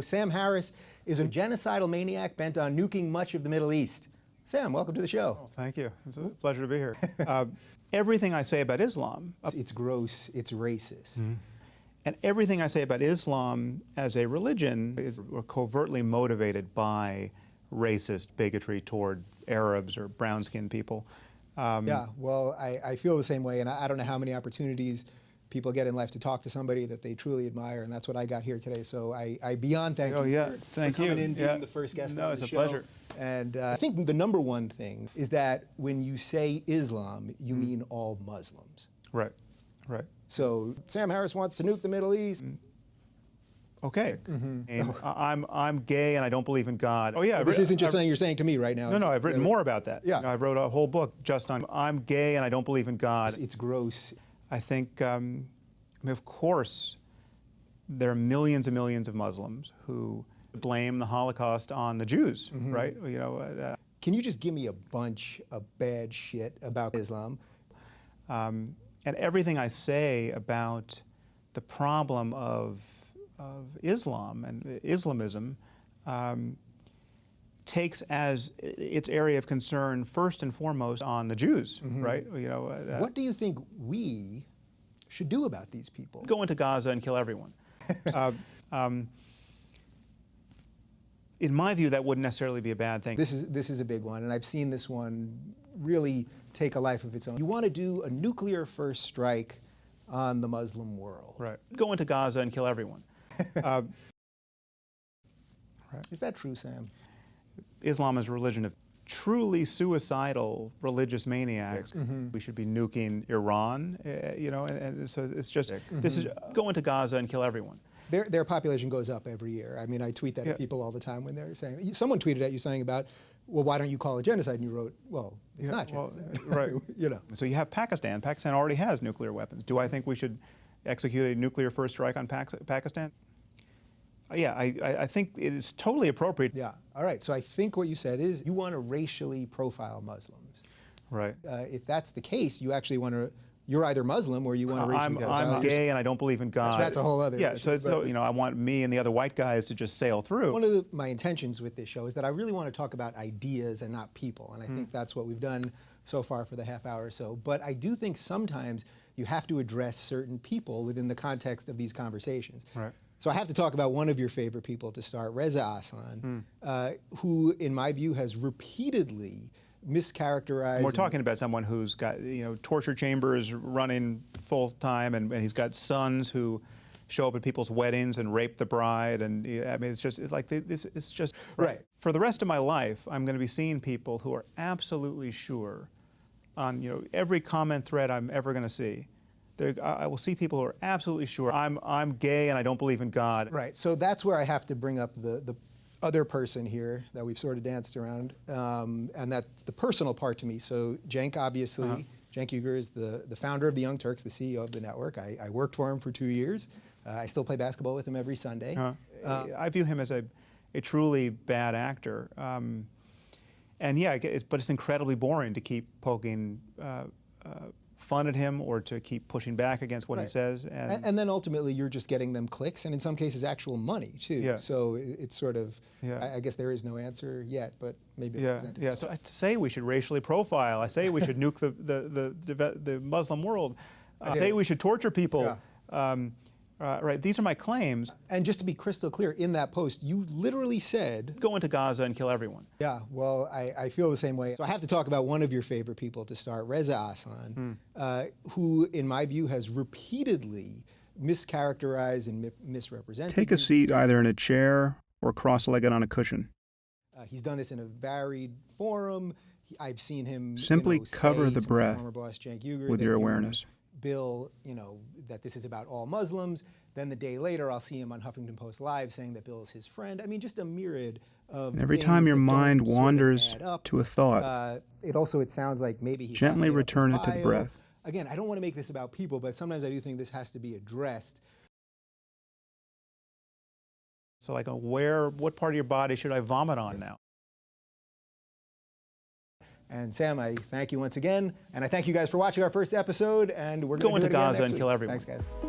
Sam Harris is a genocidal maniac bent on nuking much of the Middle East. Sam, welcome to the show. Oh, thank you. It's a pleasure to be here. Everything I say about Islam... It's gross, it's racist. Mm-hmm. And everything I say about Islam as a religion is covertly motivated by racist bigotry toward Arabs or brown-skinned people. Yeah, well, I feel the same way, and I don't know how many opportunities people get in life to talk to somebody that they truly admire, and that's what I got here today. So I beyond thank you for coming in, being the first guest on the show. It's a pleasure. And I think the number one thing is that when you say Islam, you mean all Muslims. Right, right. So Sam Harris wants to nuke the Middle East. Okay. And I'm gay and I don't believe in God. Oh yeah. This isn't just something you're saying to me right now. No, I've written more about that. Yeah. I wrote a whole book just on I'm gay and I don't believe in God. It's gross. I think, I mean, of course, there are millions and millions of Muslims who blame the Holocaust on the Jews, right? You know. Can you just give me a bunch of bad shit about Islam? And everything I say about the problem of Islam and Islamism takes as its area of concern first and foremost on the Jews, right? You know. What do you think we should do about these people? Go into Gaza and kill everyone. In my view, that wouldn't necessarily be a bad thing. This is a big one, and I've seen this one really take a life of its own. You want to do a nuclear first strike on the Muslim world. Right. Go into Gaza and kill everyone. Right. Is that true, Sam? Islam is a religion of truly suicidal religious maniacs. We should be nuking Iran, you know, and so it's just, this is, go into Gaza and kill everyone. Their population goes up every year. I mean, I tweet that at people all the time when they're saying, someone tweeted at you saying about, well, why don't you call it genocide? And you wrote, well, it's not genocide. Well, right. You know. So you have Pakistan. Pakistan already has nuclear weapons. Do I think we should execute a nuclear first strike on Pakistan? Yeah, I think it is totally appropriate. Yeah. All right. So I think what you said is you want to racially profile Muslims. Right. If that's the case, you actually want to. You're either Muslim or you want to racially profile. I'm gay and I don't believe in God. That's a whole other issue. So you know, I want me and the other white guys to just sail through. One of my intentions with this show is that I really want to talk about ideas and not people, and I think that's what we've done so far for the half hour or so. But I do think sometimes you have to address certain people within the context of these conversations. Right. So I have to talk about one of your favorite people to start, Reza Aslan, who, in my view, has repeatedly mischaracterized. We're talking about someone who's got, you know, torture chambers running full time, and he's got sons who show up at people's weddings and rape the bride, and I mean, it's like this. It's just right. For the rest of my life, I'm going to be seeing people who are absolutely sure, on every comment thread I'm ever going to see. I will see people who are absolutely sure I'm gay and I don't believe in God. Right. So that's where I have to bring up the other person here that we've sort of danced around, and that's the personal part to me. So Cenk, obviously, Cenk Uygur is the founder of the Young Turks, the CEO of the network. I worked for him for 2 years. I still play basketball with him every Sunday. I view him as a truly bad actor. And yeah, but it's incredibly boring to keep poking fun at him or to keep pushing back against what he says. And then ultimately you're just getting them clicks and in some cases actual money too. Yeah. So it's sort of, I guess there is no answer yet, but maybe. Yeah. So I say we should racially profile. I say we should nuke the Muslim world. I say we should torture people. Right, these are my claims. And just to be crystal clear, in that post, you literally said, go into Gaza and kill everyone. Yeah, well, I feel the same way. So I have to talk about one of your favorite people to start, Reza Aslan, who, in my view, has repeatedly mischaracterized and misrepresented. Take a seat either in a chair or cross-legged on a cushion. He's done this in a varied forum. I've seen him simply cover the breath former boss, Cenk Uygur, with your awareness. Bill, that this is about all Muslims. Then the day later, I'll see him on Huffington Post Live saying that Bill is his friend. I mean, just a myriad of every time your mind wanders to a thought, it sounds like maybe he gently return it to the breath. Again, I don't want to make this about people, but sometimes I do think this has to be addressed. So like, what part of your body should I vomit on now? And Sam, I thank you once again, and I thank you guys for watching our first episode, and we're going to do it again Gaza next and week. kill everyone. Thanks, guys.